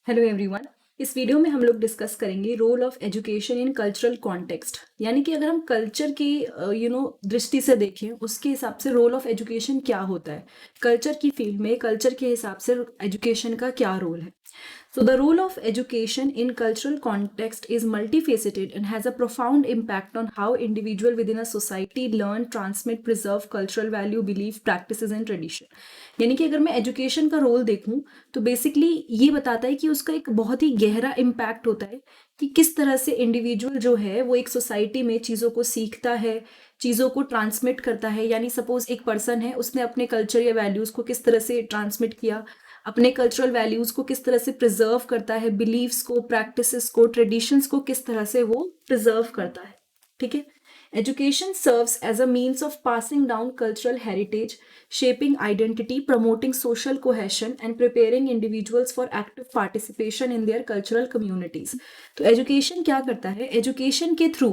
Hello everyone. इस video में हम लोग डिस्कस करेंगे role of education in cultural context. यानी कि अगर हम कल्चर की दृष्टि से देखें, उसके हिसाब से रोल ऑफ एजुकेशन क्या होता है, कल्चर की फील्ड में कल्चर के हिसाब से एजुकेशन का क्या रोल है। So, the role of education in cultural context is multifaceted and has a profound impact on how individual within a society learn, transmit, preserve cultural value, belief, practices and tradition. यानी कि अगर मैं education का role देखूं तो basically ये बताता है कि उसका एक बहुत ही गहरा इम्पैक्ट होता है कि किस तरह से इंडिविजुअल जो है वो एक सोसाइटी में चीज़ों को सीखता है, चीज़ों को ट्रांसमिट करता है। यानी सपोज एक पर्सन है, उसने अपने कल्चर या वैल्यूज़ को किस तरह से ट्रांसमिट किया, अपने कल्चरल वैल्यूज़ को किस तरह से प्रिजर्व करता है, बिलीव्स को, प्रैक्टिसेस को, ट्रेडिशंस को किस तरह से वो प्रिजर्व करता है। ठीक है। Education serves as a means of passing down cultural heritage, shaping identity, promoting social cohesion and preparing individuals for active participation in their cultural communities। तो एजुकेशन क्या करता है, एजुकेशन के थ्रू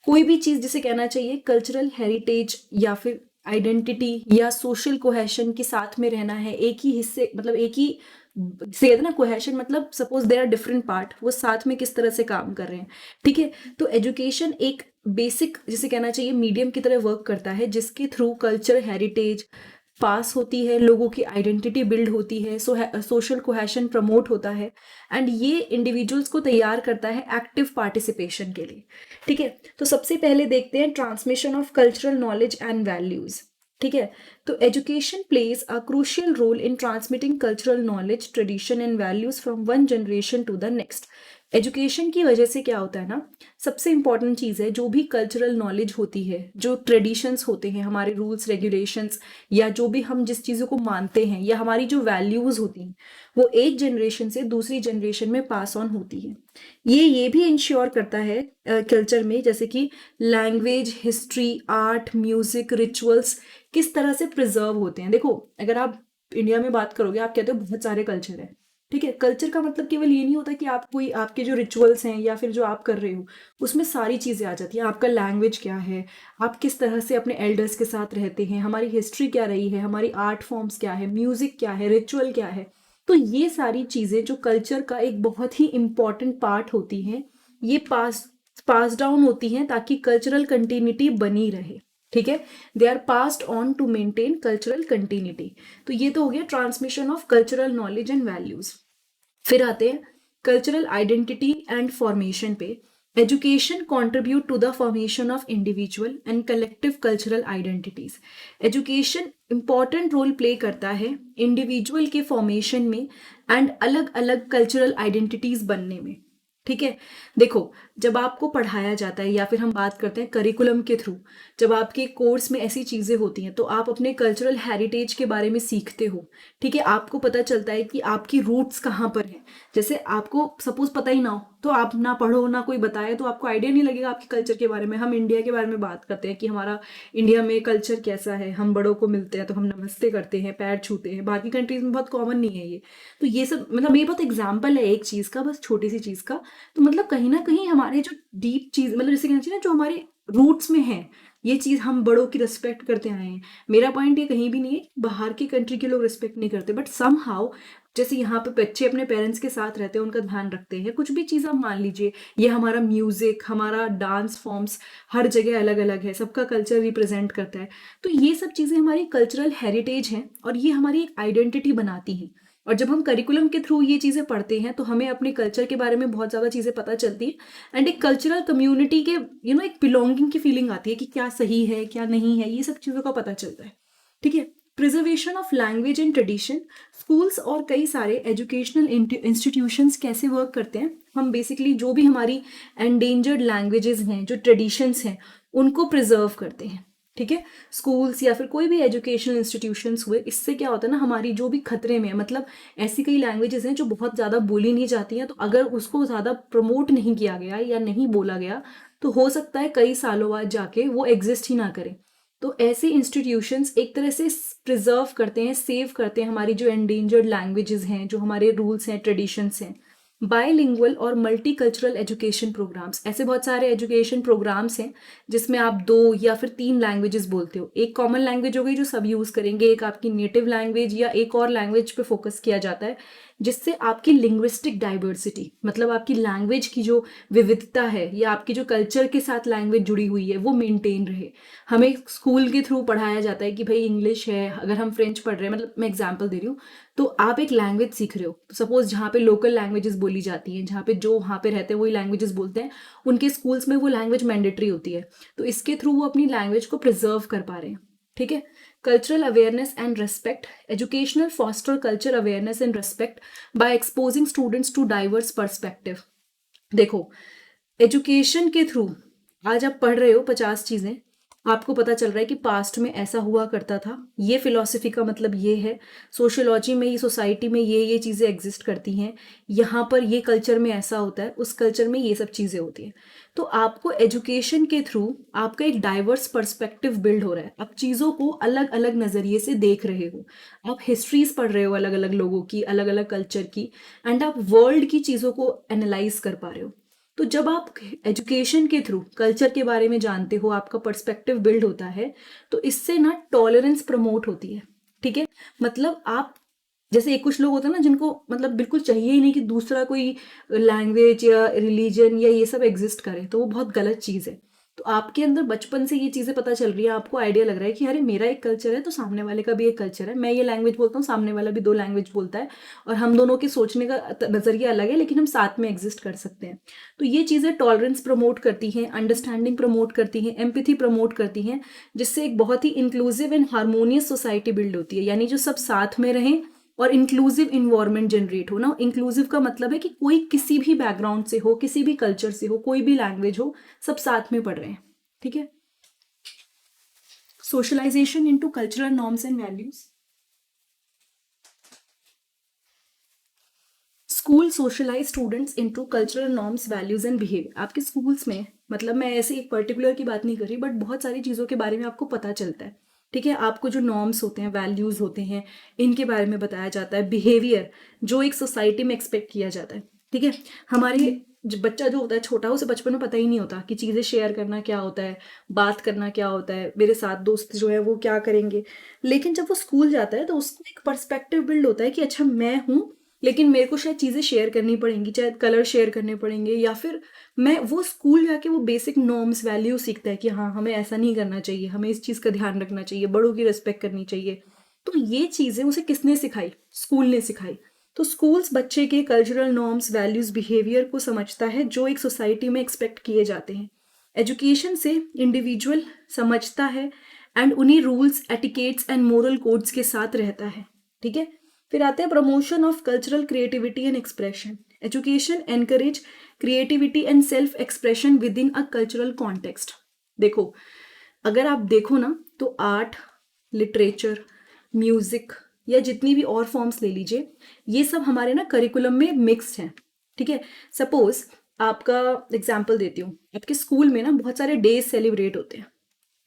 कोई भी चीज़ जिसे कहना चाहिए कल्चरल हेरिटेज या फिर आइडेंटिटी या सोशल कोहेशन के साथ में रहना है, एक ही हिस्से मतलब एक ही से कहते ना कोहेशन मतलब suppose there are different part, वो साथ में किस तरह से काम कर रहे हैं। ठीक है। तो एजुकेशन एक बेसिक जिसे कहना चाहिए मीडियम की तरह वर्क करता है, जिसके थ्रू कल्चर हेरिटेज पास होती है, लोगों की आइडेंटिटी बिल्ड होती है, सोशल कोहेशन प्रमोट होता है एंड ये इंडिविजुअल्स को तैयार करता है एक्टिव पार्टिसिपेशन के लिए। ठीक है। तो सबसे पहले देखते हैं transmission of cultural knowledge and values. ठीक है। तो education plays a crucial role in transmitting cultural knowledge, tradition and values from one generation to the next. Education की वजह से क्या होता है ना, सबसे इंपॉर्टेंट चीज़ है जो भी कल्चरल नॉलेज होती है, जो ट्रेडिशंस होते हैं, हमारे रूल्स रेगुलेशंस या जो भी हम जिस चीज़ों को मानते हैं या हमारी जो वैल्यूज़ होती हैं, वो एक जनरेशन से दूसरी जनरेशन में पास ऑन होती है। ये भी इंश्योर करता है कल्चर में, जैसे कि language, history, art, music, rituals किस तरह से प्रिजर्व होते हैं। देखो, अगर आप इंडिया में बात करोगे, आप कहते हो बहुत सारे कल्चर है। ठीक है। कल्चर का मतलब केवल ये नहीं होता कि आप कोई आपके जो रिचुअल्स हैं या फिर जो आप कर रहे हो उसमें सारी चीज़ें आ जाती हैं। आपका लैंग्वेज क्या है, आप किस तरह से अपने एल्डर्स के साथ रहते हैं, हमारी हिस्ट्री क्या रही है, हमारी आर्ट फॉर्म्स क्या है, म्यूजिक क्या है, रिचुअल क्या है। तो ये सारी चीज़ें जो कल्चर का एक बहुत ही इम्पॉर्टेंट पार्ट होती हैं, ये पास डाउन होती हैं ताकि कल्चरल कंटिन्यूटी बनी रहे। ठीक है। They are passed on to maintain cultural continuity. तो ये तो हो गया transmission of cultural knowledge and values. फिर आते हैं कल्चरल आइडेंटिटी एंड फॉर्मेशन पे। Education contribute to the formation of individual and collective cultural identities. Education important role play करता है इंडिविजुअल के फॉर्मेशन में एंड अलग अलग कल्चरल आइडेंटिटीज बनने में। ठीक है। देखो, जब आपको पढ़ाया जाता है या फिर हम बात करते हैं करिकुलम के थ्रू, जब आपके कोर्स में ऐसी चीज़ें होती हैं तो आप अपने कल्चरल हेरिटेज के बारे में सीखते हो। ठीक है। आपको पता चलता है कि आपकी रूट्स कहाँ पर हैं। जैसे आपको सपोज पता ही ना हो तो आप ना पढ़ो ना कोई बताए तो आपको आइडिया नहीं लगेगा आपके कल्चर के बारे में। हम इंडिया के बारे में बात करते हैं कि हमारा इंडिया में कल्चर कैसा है, हम बड़ों को मिलते हैं तो हम नमस्ते करते हैं, पैर छूते हैं। बाकी कंट्रीज में बहुत कॉमन नहीं है ये। तो ये सब मतलब ये बहुत एग्जाम्पल है एक चीज़ का, बस छोटी सी चीज़ का। तो मतलब कहीं ना कहीं हमारे जो डीप चीज़ मतलब जैसे कहना चाहिए ना, जो हमारे रूट्स में है, ये चीज़ हम बड़ों की रिस्पेक्ट करते आए हैं। मेरा पॉइंट ये कहीं भी नहीं है कि बाहर की कंट्री के लोग रिस्पेक्ट नहीं करते, बट सम हाउ जैसे यहाँ पे बच्चे अपने पेरेंट्स के साथ रहते हैं, उनका ध्यान रखते हैं। कुछ भी चीज़ आप मान लीजिए, ये हमारा म्यूजिक, हमारा डांस फॉर्म्स हर जगह अलग अलग है, सबका कल्चर रिप्रेजेंट करता है। तो ये सब चीज़ें हमारी कल्चरल हेरिटेज हैं और ये हमारी एक आइडेंटिटी बनाती हैं। और जब हम करिकुलम के थ्रू ये चीज़ें पढ़ते हैं तो हमें अपने कल्चर के बारे में बहुत ज़्यादा चीज़ें पता चलती है एंड एक कल्चरल कम्युनिटी के एक बिलोंगिंग की फीलिंग आती है कि क्या सही है क्या नहीं है, ये सब चीज़ों का पता चलता है। ठीक है। Preservation of language and tradition. Schools और कई सारे एजुकेशनल इंस्टीट्यूशंस कैसे वर्क करते हैं, हम बेसिकली जो भी हमारी एंडेंजर्ड लैंग्वेजेस हैं, जो ट्रेडिशंस हैं, उनको प्रिजर्व करते हैं। ठीक है। स्कूल्स या फिर कोई भी एजुकेशनल इंस्टीट्यूशंस हुए, इससे क्या होता है ना, हमारी जो भी खतरे में है, मतलब ऐसी कई लैंग्वेजेस हैं जो बहुत ज़्यादा बोली नहीं जाती हैं, तो अगर उसको ज़्यादा प्रमोट नहीं किया गया या नहीं बोला गया तो हो सकता है कई सालों बाद जाके वो एग्जिस्ट ही ना करें। तो ऐसे इंस्टीट्यूशंस एक तरह से प्रिजर्व करते हैं, सेव करते हैं हमारी जो एंडेंजर्ड लैंग्वेजेस हैं, जो हमारे रूल्स हैं, ट्रेडिशंस हैं। बायलिंगुअल और मल्टीकल्चरल एजुकेशन प्रोग्राम्स, ऐसे बहुत सारे एजुकेशन प्रोग्राम्स हैं जिसमें आप 2 या फिर 3 लैंग्वेजेस बोलते हो। एक कॉमन लैंग्वेज हो गई जो सब यूज़ करेंगे, एक आपकी नेटिव लैंग्वेज या एक और लैंग्वेज पे फोकस किया जाता है, जिससे आपकी लिंग्विस्टिक डाइवर्सिटी, मतलब आपकी लैंग्वेज की जो विविधता है या आपकी जो कल्चर के साथ लैंग्वेज जुड़ी हुई है वो मेंटेन रहे। हमें स्कूल के थ्रू पढ़ाया जाता है कि भाई इंग्लिश है, अगर हम फ्रेंच पढ़ रहे हैं, मतलब मैं एग्जांपल दे रही हूँ, तो आप एक लैंग्वेज सीख रहे हो, तो सपोज जहाँ पे लोकल लैंग्वेजेस बोली जाती हैं, जहाँ पे जो वहाँ पे रहते हैं वही लैंग्वेजेस बोलते हैं, उनके स्कूल्स में वो लैंग्वेज मैंडेटरी होती है, तो इसके थ्रू वो अपनी लैंग्वेज को प्रिजर्व कर पा रहे हैं। ठीक है। Cultural awareness and respect, educational foster culture awareness and respect by exposing students to diverse perspective. देखो, एजुकेशन के थ्रू आज आप पढ़ रहे हो 50 चीजें, आपको पता चल रहा है कि पास्ट में ऐसा हुआ करता था, ये फिलॉसफी का मतलब ये है, सोशियोलॉजी में, ये सोसाइटी में ये चीज़ें एग्जिस्ट करती हैं, यहाँ पर ये कल्चर में ऐसा होता है, उस कल्चर में ये सब चीज़ें होती हैं। तो आपको एजुकेशन के थ्रू आपका एक डाइवर्स पर्सपेक्टिव बिल्ड हो रहा है, आप चीज़ों को अलग अलग नज़रिए से देख रहे हो, आप हिस्ट्रीज पढ़ रहे हो अलग अलग लोगों की, अलग अलग कल्चर की, एंड आप वर्ल्ड की चीज़ों को एनालाइज कर पा रहे हो। तो जब आप एजुकेशन के थ्रू कल्चर के बारे में जानते हो, आपका पर्सपेक्टिव बिल्ड होता है, तो इससे ना टॉलरेंस प्रमोट होती है। ठीक है। मतलब आप, जैसे एक कुछ लोग होते हैं ना जिनको मतलब बिल्कुल चाहिए ही नहीं कि दूसरा कोई लैंग्वेज या रिलीजन या ये सब एग्जिस्ट करे, तो वो बहुत गलत चीज़ है। तो आपके अंदर बचपन से ये चीज़ें पता चल रही है, आपको आइडिया लग रहा है कि अरे मेरा एक कल्चर है तो सामने वाले का भी एक कल्चर है, मैं ये लैंग्वेज बोलता हूँ, सामने वाला भी 2 लैंग्वेज बोलता है, और हम दोनों के सोचने का नज़रिया अलग है, लेकिन हम साथ में एग्जिस्ट कर सकते हैं। तो ये चीज़ें टॉलरेंस प्रमोट करती हैं, अंडरस्टैंडिंग प्रमोट करती हैं, एम्पैथी प्रमोट करती हैं, जिससे एक बहुत ही inclusive and harmonious society build होती है, यानी जो सब साथ में रहें और इंक्लूसिव इन्वायरमेंट जनरेट हो ना। इंक्लूसिव का मतलब है कि कोई किसी भी बैकग्राउंड से हो, किसी भी कल्चर से हो, कोई भी लैंग्वेज हो, सब साथ में पढ़ रहे हैं। ठीक है। Socialisation into cultural norms and values. School socialise students into cultural norms, values and behaviour. आपके स्कूल्स में, मतलब मैं ऐसे एक पर्टिकुलर की बात नहीं कर रही, बट बहुत सारी चीज़ों के बारे में आपको पता चलता है। ठीक है। आपको जो नॉर्म्स होते हैं, वैल्यूज होते हैं, इनके बारे में बताया जाता है, बिहेवियर जो एक सोसाइटी में एक्सपेक्ट किया जाता है। ठीक है। हमारे बच्चा जो होता है छोटा, उसे बचपन में पता ही नहीं होता कि चीज़ें शेयर करना क्या होता है, बात करना क्या होता है, मेरे साथ दोस्त जो है वो क्या करेंगे। लेकिन जब वो स्कूल जाता है तो उसको एक पर्सपेक्टिव बिल्ड होता है कि अच्छा मैं हूँ, लेकिन मेरे को शायद चीज़ें शेयर करनी पड़ेंगी, चाहे कलर शेयर करने पड़ेंगे, या फिर मैं वो स्कूल जाके वो बेसिक नॉर्म्स वैल्यू सीखता है कि हाँ हमें ऐसा नहीं करना चाहिए, हमें इस चीज़ का ध्यान रखना चाहिए, बड़ों की रिस्पेक्ट करनी चाहिए। तो ये चीज़ें उसे किसने सिखाई? स्कूल ने सिखाई। तो स्कूल्स बच्चे के कल्चरल नॉर्म्स, वैल्यूज, बिहेवियर को समझता है जो एक सोसाइटी में एक्सपेक्ट किए जाते हैं। एजुकेशन से इंडिविजुअल समझता है एंड उन्हीं rules, etiquettes and moral codes के साथ रहता है। ठीक है। फिर आते हैं promotion of cultural creativity and expression. Education encourage creativity and self expression with in a cultural context. देखो, अगर आप देखो ना तो आर्ट, लिटरेचर, म्यूजिक या जितनी भी और फॉर्म्स ले लीजिए, ये सब हमारे ना करिकुलम में मिक्स्ड हैं। ठीक है। सपोज आपका एग्जाम्पल देती हूँ, आपके स्कूल में ना बहुत सारे डेज सेलिब्रेट होते हैं।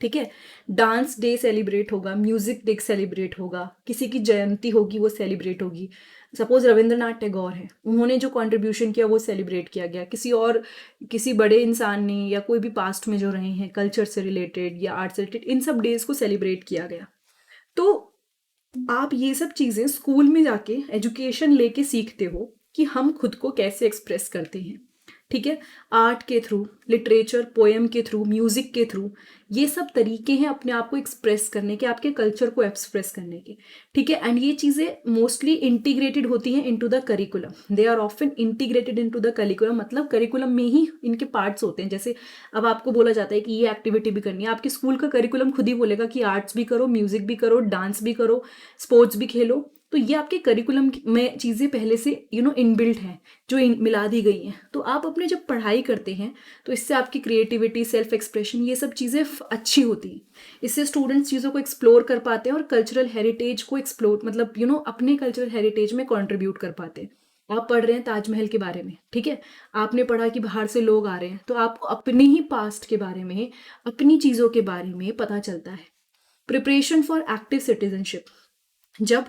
ठीक है। डांस डे सेलिब्रेट होगा, म्यूजिक डे सेलिब्रेट होगा, किसी की जयंती होगी वो सेलिब्रेट होगी। सपोज रविंद्रनाथ टैगोर है, उन्होंने जो कंट्रीब्यूशन किया वो सेलिब्रेट किया गया, किसी और किसी बड़े इंसान ने या कोई भी पास्ट में जो रहे हैं कल्चर से रिलेटेड या आर्ट से रिलेटेड, इन सब डेज को सेलिब्रेट किया गया। तो आप ये सब चीज़ें स्कूल में जाके एजुकेशन लेके सीखते हो कि हम खुद को कैसे एक्सप्रेस करते हैं। ठीक है। आर्ट के थ्रू, लिटरेचर, पोएम के थ्रू, म्यूजिक के थ्रू, ये सब तरीके हैं अपने आप को एक्सप्रेस करने के, आपके कल्चर को एक्सप्रेस करने के। ठीक है। एंड ये चीज़ें मोस्टली इंटीग्रेटेड होती हैं into the curriculum, they are often integrated into the curriculum, मतलब करिकुलम में ही इनके पार्ट्स होते हैं। जैसे अब आपको बोला जाता है कि ये एक्टिविटी भी करनी है, आपके स्कूल का करिकुलम खुद ही बोलेगा कि आर्ट्स भी करो, म्यूजिक भी करो, डांस भी करो, स्पोर्ट्स भी खेलो। तो ये आपके करिकुलम में चीज़ें पहले से इनबिल्ट हैं, जो मिला दी गई हैं। तो आप अपने जब पढ़ाई करते हैं तो इससे आपकी क्रिएटिविटी, सेल्फ एक्सप्रेशन, ये सब चीज़ें अच्छी होती हैं। इससे स्टूडेंट्स चीज़ों को एक्सप्लोर कर पाते हैं और कल्चरल हेरिटेज को एक्सप्लोर, मतलब अपने कल्चरल हेरिटेज में कॉन्ट्रीब्यूट कर पाते हैं। आप पढ़ रहे हैं ताजमहल के बारे में, ठीक है, आपने पढ़ा कि बाहर से लोग आ रहे हैं, तो आपको अपने ही पास्ट के बारे में, अपनी चीज़ों के बारे में पता चलता है। Preparation for active citizenship. जब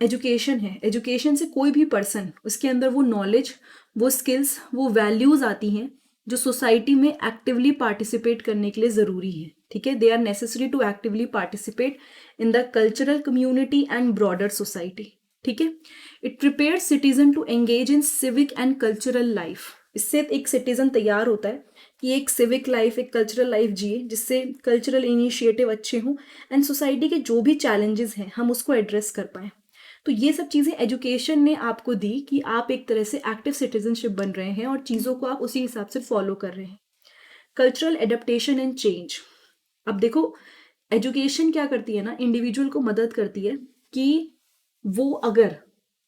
एजुकेशन है, एजुकेशन से कोई भी पर्सन, उसके अंदर वो नॉलेज, वो स्किल्स, वो वैल्यूज आती हैं जो सोसाइटी में एक्टिवली पार्टिसिपेट करने के लिए ज़रूरी है। ठीक है। They are necessary to actively participate in the cultural community and broader society. ठीक है। It prepare citizen to engage in civic and cultural life. इससे एक सिटीजन तैयार होता है कि एक सिविक लाइफ, एक कल्चरल लाइफ जिए जिससे कल्चरल इनिशिएटिव अच्छे हों एंड सोसाइटी के जो भी चैलेंजेस हैं हम उसको एड्रेस कर पाएँ। तो ये सब चीज़ें एजुकेशन ने आपको दी कि आप एक तरह से एक्टिव सिटीजनशिप बन रहे हैं और चीज़ों को आप उसी हिसाब से फॉलो कर रहे हैं। Cultural adaptation and change. अब देखो, एजुकेशन क्या करती है ना, इंडिविजुअल को मदद करती है कि वो अगर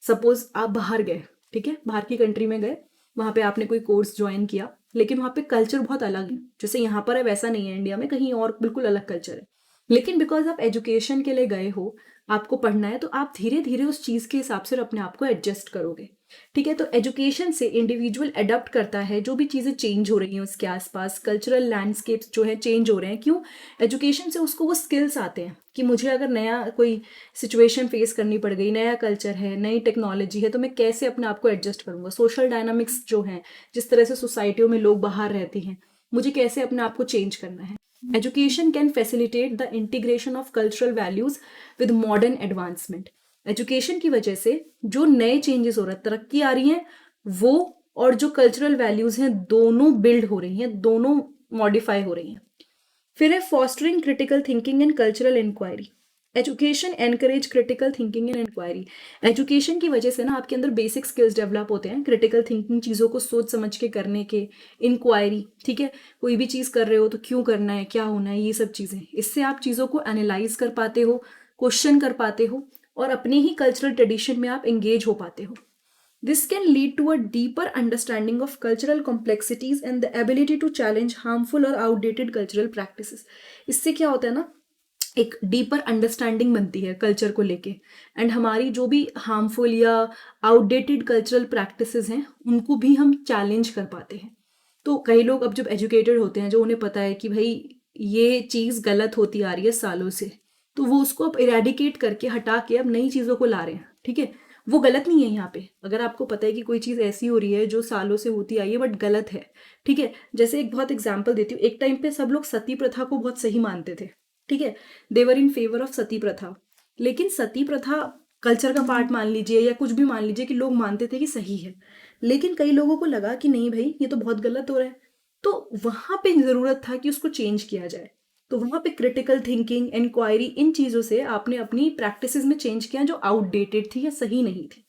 सपोज आप बाहर गए, ठीक है, बाहर की कंट्री में गए, वहाँ पे आपने कोई कोर्स ज्वाइन किया, लेकिन वहाँ पे कल्चर बहुत अलग है, जैसे यहाँ पर है वैसा नहीं है, इंडिया में कहीं और बिल्कुल अलग कल्चर है। लेकिन बिकॉज आप एजुकेशन के लिए गए हो, आपको पढ़ना है, तो आप धीरे धीरे उस चीज़ के हिसाब से अपने आप को एडजस्ट करोगे। ठीक है, तो एजुकेशन से इंडिविजुअल अडॉप्ट करता है जो भी चीज़ें चेंज हो रही हैं उसके आसपास, कल्चरल लैंडस्केप्स जो है चेंज हो रहे हैं। क्यों? एजुकेशन से उसको वो स्किल्स आते हैं कि मुझे अगर नया कोई सिचुएशन फेस करनी पड़ गई, नया कल्चर है, नई टेक्नोलॉजी है, तो मैं कैसे अपने आप को एडजस्ट करूँगा। सोशल डायनामिक्स जो हैं, जिस तरह से सोसाइटियों में लोग बाहर रहते हैं, मुझे कैसे अपने आप को चेंज करना है। Education can facilitate the integration of cultural values with modern advancement. Education की वजह से जो नए चेंजेस हो रहे हैं, तरक्की आ रही है, वो और जो कल्चरल वैल्यूज हैं दोनों बिल्ड हो रही हैं, दोनों मॉडिफाई हो रही हैं। फिर है fostering critical thinking and cultural inquiry. Education encourage critical thinking and inquiry. Education की वजह से ना आपके अंदर बेसिक स्किल्स डेवलप होते हैं, क्रिटिकल थिंकिंग, चीज़ों को सोच समझ के करने के, इंक्वायरी, ठीक है, कोई भी चीज़ कर रहे हो तो क्यों करना है, क्या होना है, ये सब चीज़ें। इससे आप चीज़ों को एनालाइज कर पाते हो, क्वेश्चन कर पाते हो और अपने ही कल्चरल ट्रेडिशन में आप एंगेज हो पाते हो। This can lead to a deeper understanding of cultural complexities and the ability to challenge harmful or outdated cultural practices. इससे क्या होता है ना, एक डीपर अंडरस्टैंडिंग बनती है कल्चर को लेके, एंड हमारी जो भी हार्मफुल या आउटडेटेड कल्चरल प्रैक्टिसेस हैं उनको भी हम चैलेंज कर पाते हैं। तो कई लोग अब जब एजुकेटेड होते हैं, जो उन्हें पता है कि भाई ये चीज़ गलत होती आ रही है सालों से, तो वो उसको अब इरेडिकेट करके हटा के अब नई चीज़ों को ला रहे हैं। ठीक है, वो गलत नहीं है यहाँ पे। अगर आपको पता है कि कोई चीज़ ऐसी हो रही है जो सालों से होती आई है बट गलत है, ठीक है, जैसे एक बहुत एग्जाम्पल देती हूँ। एक टाइम पे सब लोग सती प्रथा को बहुत सही मानते थे, ठीक है, देवर इन फेवर ऑफ सती प्रथा। लेकिन सती प्रथा कल्चर का पार्ट मान लीजिए या कुछ भी मान लीजिए कि लोग मानते थे कि सही है, लेकिन कई लोगों को लगा कि नहीं भाई ये तो बहुत गलत हो रहा है, तो वहां पे ज़रूरत था कि उसको चेंज किया जाए। तो वहां पे क्रिटिकल थिंकिंग, इंक्वायरी, इन चीज़ों से आपने अपनी प्रैक्टिसेस में चेंज किया जो आउटडेटेड थी या सही नहीं थी।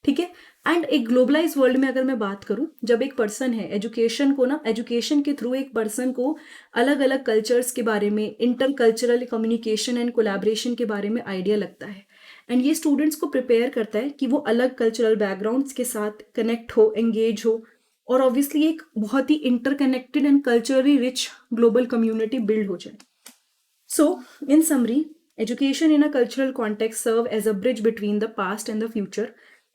ठीक है, एंड एक ग्लोबलाइज वर्ल्ड में अगर मैं बात करूं, जब एक पर्सन है, एजुकेशन को ना, एजुकेशन के थ्रू एक पर्सन को अलग अलग कल्चर्स के बारे में, inter cultural communication and collaboration के बारे में आइडिया लगता है, एंड ये स्टूडेंट्स को प्रिपेयर करता है कि वो अलग कल्चरल बैकग्राउंड्स के साथ कनेक्ट हो, एंगेज हो, और ऑब्वियसली एक बहुत ही interconnected and culturally rich global community build हो जाए। So, in summary, education in a cultural context serve as a bridge between the past and the future,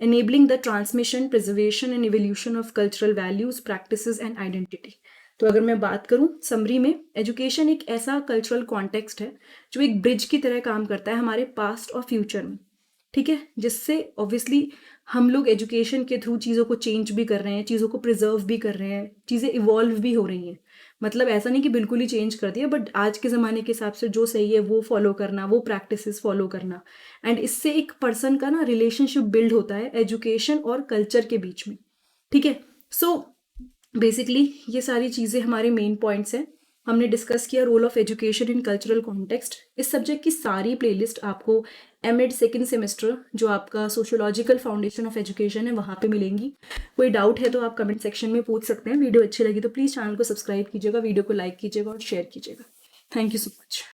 enabling the transmission, preservation and evolution of cultural values, practices and identity. तो अगर मैं बात करूं summary में, education एक ऐसा cultural context है जो एक ब्रिज की तरह काम करता है हमारे पास्ट और फ्यूचर में। ठीक है, जिससे ऑब्वियसली हम लोग एजुकेशन के थ्रू चीज़ों को चेंज भी कर रहे हैं, चीज़ों को प्रिजर्व भी कर रहे हैं, चीज़ें इवॉल्व भी हो रही हैं। मतलब ऐसा नहीं कि बिल्कुल ही चेंज कर दिया, बट आज के ज़माने के हिसाब से जो सही है वो फॉलो करना, वो प्रैक्टिसेस फॉलो करना, एंड इससे एक पर्सन का ना रिलेशनशिप बिल्ड होता है एजुकेशन और कल्चर के बीच में। ठीक है, सो बेसिकली ये सारी चीज़ें हमारे मेन पॉइंट्स हैं। हमने डिस्कस किया role of education in cultural context. इस सब्जेक्ट की सारी प्लेलिस्ट आपको एमएड सेकेंड सेमेस्टर, जो आपका सोशियोलॉजिकल फाउंडेशन ऑफ एजुकेशन है, वहाँ पे मिलेंगी। कोई डाउट है तो आप कमेंट सेक्शन में पूछ सकते हैं। वीडियो अच्छी लगी तो प्लीज़ चैनल को सब्सक्राइब कीजिएगा, वीडियो को लाइक कीजिएगा और शेयर कीजिएगा। Thank you so much.